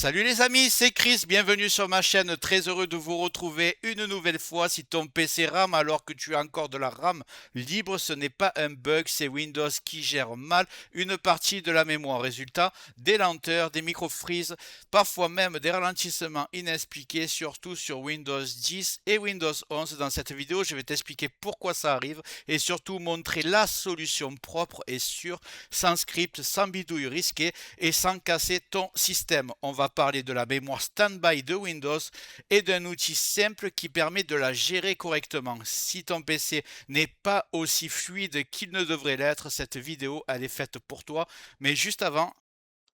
Salut les amis, c'est Chris, bienvenue sur ma chaîne, très heureux de vous retrouver une nouvelle fois. Si ton PC rame alors que tu as encore de la RAM libre, ce n'est pas un bug, c'est Windows qui gère mal une partie de la mémoire. Résultat, des lenteurs, des micro-freezes, parfois même des ralentissements inexpliqués, surtout sur Windows 10 et Windows 11. Dans cette vidéo, je vais t'expliquer pourquoi ça arrive et surtout montrer la solution propre et sûre, sans script, sans bidouille risquée et sans casser ton système. On va parler de la mémoire standby de Windows et d'un outil simple qui permet de la gérer correctement. Si ton PC n'est pas aussi fluide qu'il ne devrait l'être, cette vidéo elle est faite pour toi. Mais juste avant,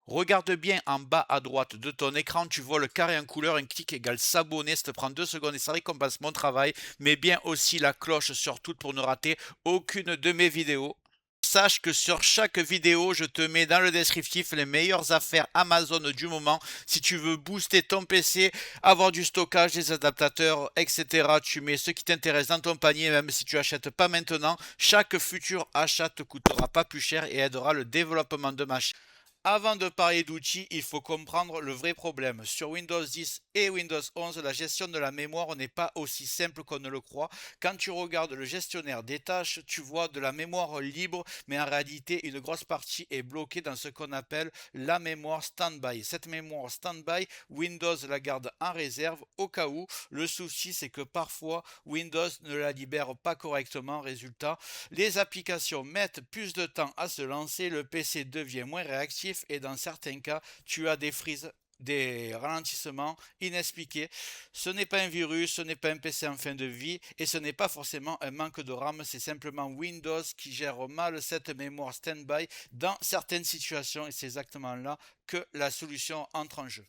regarde bien en bas à droite de ton écran, tu vois le carré en couleur, un clic égale s'abonner, ça te prend 2 secondes et ça récompense mon travail, mais bien aussi la cloche sur toute pour ne rater aucune de mes vidéos. Sache que sur chaque vidéo, je te mets dans le descriptif les meilleures affaires Amazon du moment. Si tu veux booster ton PC, avoir du stockage, des adaptateurs, etc., tu mets ce qui t'intéresse dans ton panier, même si tu achètes pas maintenant. Chaque futur achat te coûtera pas plus cher et aidera le développement de ma chaîne. Avant de parler d'outils, il faut comprendre le vrai problème. Sur Windows 10 et Windows 11, la gestion de la mémoire n'est pas aussi simple qu'on ne le croit. Quand tu regardes le gestionnaire des tâches, tu vois de la mémoire libre, mais en réalité, une grosse partie est bloquée dans ce qu'on appelle la mémoire standby. Cette mémoire standby, Windows la garde en réserve au cas où. Le souci, c'est que parfois, Windows ne la libère pas correctement. Résultat, les applications mettent plus de temps à se lancer, le PC devient moins réactif et dans certains cas, tu as des freezes, des ralentissements inexpliqués. Ce n'est pas un virus, ce n'est pas un PC en fin de vie et ce n'est pas forcément un manque de RAM, c'est simplement Windows qui gère mal cette mémoire standby dans certaines situations et c'est exactement là que la solution entre en jeu.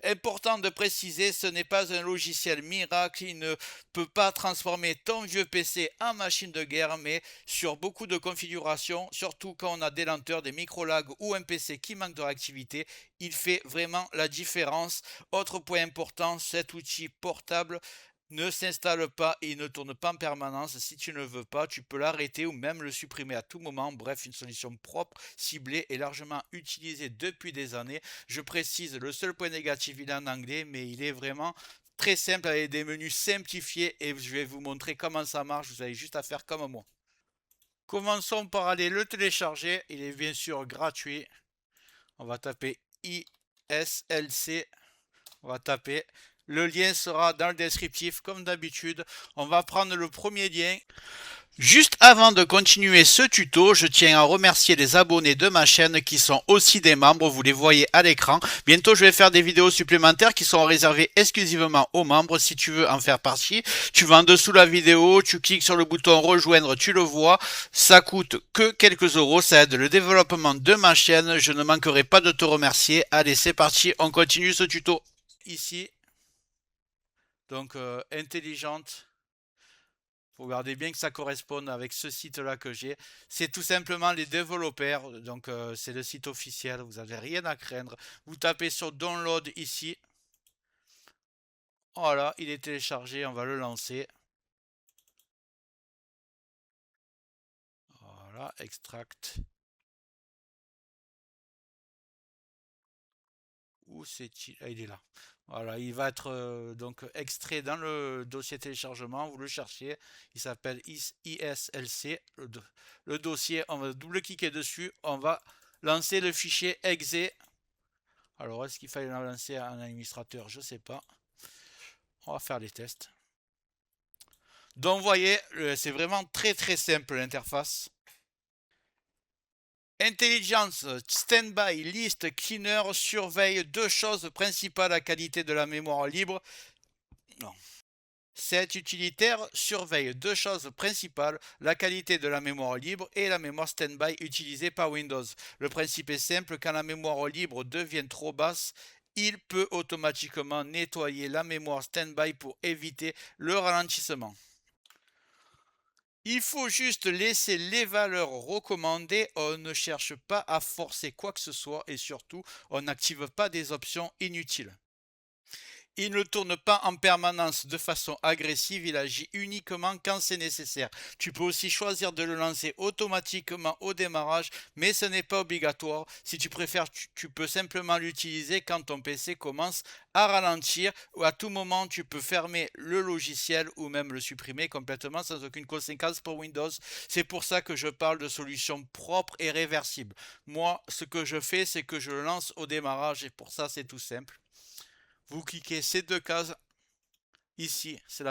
Important de préciser, ce n'est pas un logiciel miracle, il ne peut pas transformer ton vieux PC en machine de guerre, mais sur beaucoup de configurations, surtout quand on a des lenteurs, des micro-lags ou un PC qui manque de réactivité, il fait vraiment la différence. Autre point important, cet outil portable ne s'installe pas et ne tourne pas en permanence. Si tu ne veux pas, tu peux l'arrêter ou même le supprimer à tout moment. Bref, une solution propre, ciblée et largement utilisée depuis des années. Je précise, le seul point négatif, il est en anglais, mais il est vraiment très simple avec des menus simplifiés et je vais vous montrer comment ça marche. Vous avez juste à faire comme moi. Commençons par aller le télécharger. Il est bien sûr gratuit. On va taper ISLC. On va taper. Le lien sera dans le descriptif comme d'habitude. On va prendre le premier lien. Juste avant de continuer ce tuto, je tiens à remercier les abonnés de ma chaîne qui sont aussi des membres, vous les voyez à l'écran. Bientôt je vais faire des vidéos supplémentaires qui sont réservées exclusivement aux membres. Si tu veux en faire partie, tu vas en dessous de la vidéo, tu cliques sur le bouton rejoindre, tu le vois. Ça coûte que quelques euros, ça aide le développement de ma chaîne. Je ne manquerai pas de te remercier. Allez, c'est parti, on continue ce tuto. Ici, donc intelligente. Regardez bien que ça corresponde avec ce site-là que j'ai. C'est tout simplement les développeurs. Donc, c'est le site officiel. Vous n'avez rien à craindre. Vous tapez sur Download ici. Voilà, il est téléchargé. On va le lancer. Voilà, extract. Où c'est-il? Ah, il est là. Voilà, il va être donc extrait dans le dossier téléchargement. Vous le cherchez. Il s'appelle ISLC. Le dossier, on va double-cliquer dessus. On va lancer le fichier exe. Alors, est-ce qu'il fallait le lancer à un administrateur? Je ne sais pas. On va faire les tests. Donc, vous voyez, c'est vraiment très très simple l'interface. Intelligence, Standby, List, Cleaner surveille deux choses principales, la qualité de la mémoire libre. Non. Cet utilitaire surveille deux choses principales, la qualité de la mémoire libre et la mémoire standby utilisée par Windows. Le principe est simple, quand la mémoire libre devient trop basse, il peut automatiquement nettoyer la mémoire standby pour éviter le ralentissement. Il faut juste laisser les valeurs recommandées, on ne cherche pas à forcer quoi que ce soit et surtout, on n'active pas des options inutiles. Il ne tourne pas en permanence de façon agressive, il agit uniquement quand c'est nécessaire. Tu peux aussi choisir de le lancer automatiquement au démarrage, mais ce n'est pas obligatoire. Si tu préfères, tu peux simplement l'utiliser quand ton PC commence à ralentir ou à tout moment tu peux fermer le logiciel ou même le supprimer complètement sans aucune conséquence pour Windows. C'est pour ça que je parle de solutions propres et réversibles. Moi, ce que je fais, c'est que je le lance au démarrage et pour ça, c'est tout simple. Vous cliquez ces deux cases ici. C'est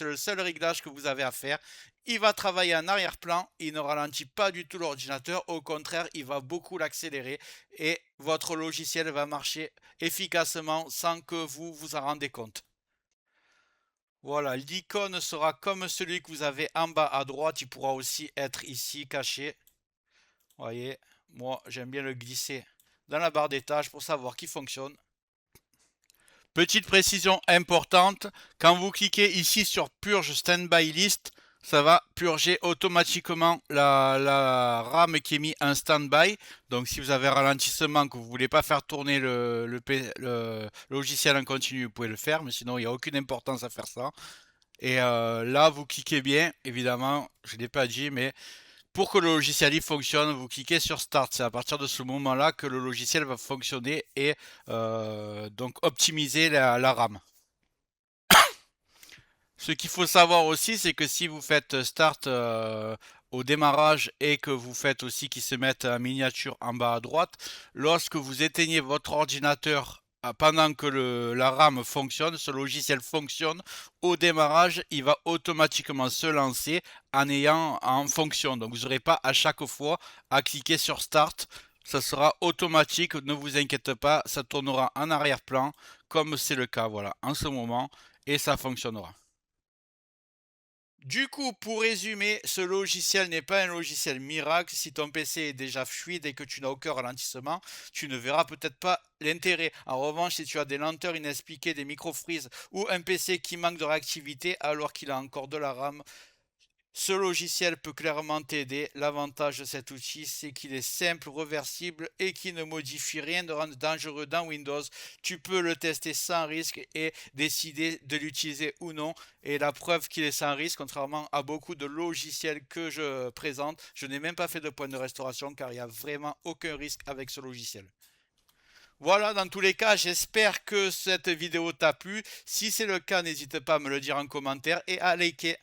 le seul réglage que vous avez à faire. Il va travailler en arrière-plan. Il ne ralentit pas du tout l'ordinateur. Au contraire, il va beaucoup l'accélérer. Et votre logiciel va marcher efficacement sans que vous vous en rendez compte. Voilà, l'icône sera comme celui que vous avez en bas à droite. Il pourra aussi être ici, caché. Vous voyez, moi, j'aime bien le glisser dans la barre des tâches pour savoir qu'il fonctionne. Petite précision importante, quand vous cliquez ici sur Purge Standby List, ça va purger automatiquement la RAM qui est mise en standby. Donc si vous avez un ralentissement, que vous ne voulez pas faire tourner le logiciel en continu, vous pouvez le faire, mais sinon il n'y a aucune importance à faire ça. Et là, vous cliquez bien, évidemment, je ne l'ai pas dit, mais pour que le logiciel fonctionne, vous cliquez sur Start. C'est à partir de ce moment-là que le logiciel va fonctionner et donc optimiser la RAM. Ce qu'il faut savoir aussi, c'est que si vous faites Start au démarrage et que vous faites aussi qu'il se mette en miniature en bas à droite, lorsque vous éteignez votre ordinateur pendant que la RAM fonctionne, ce logiciel fonctionne, au démarrage, il va automatiquement se lancer en fonction. Donc vous n'aurez pas à chaque fois à cliquer sur Start. Ça sera automatique, ne vous inquiétez pas, ça tournera en arrière-plan comme c'est le cas voilà, en ce moment et ça fonctionnera. Du coup, pour résumer, ce logiciel n'est pas un logiciel miracle. Si ton PC est déjà fluide et que tu n'as aucun ralentissement, tu ne verras peut-être pas l'intérêt. En revanche, si tu as des lenteurs inexpliquées, des micro-freezes ou un PC qui manque de réactivité alors qu'il a encore de la RAM, ce logiciel peut clairement t'aider. L'avantage de cet outil, c'est qu'il est simple, réversible et qui ne modifie rien de rendre dangereux dans Windows. Tu peux le tester sans risque et décider de l'utiliser ou non. Et la preuve qu'il est sans risque, contrairement à beaucoup de logiciels que je présente, je n'ai même pas fait de point de restauration car il n'y a vraiment aucun risque avec ce logiciel. Voilà, dans tous les cas, j'espère que cette vidéo t'a plu. Si c'est le cas, n'hésite pas à me le dire en commentaire et à liker.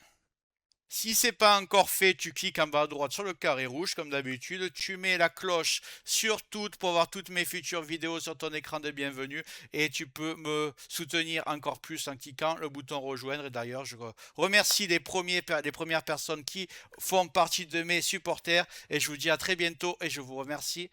Si c'est pas encore fait, tu cliques en bas à droite sur le carré rouge comme d'habitude. Tu mets la cloche sur toutes pour voir toutes mes futures vidéos sur ton écran de bienvenue. Et tu peux me soutenir encore plus en cliquant le bouton rejoindre. Et d'ailleurs, je remercie les premières personnes qui font partie de mes supporters. Et je vous dis à très bientôt et je vous remercie.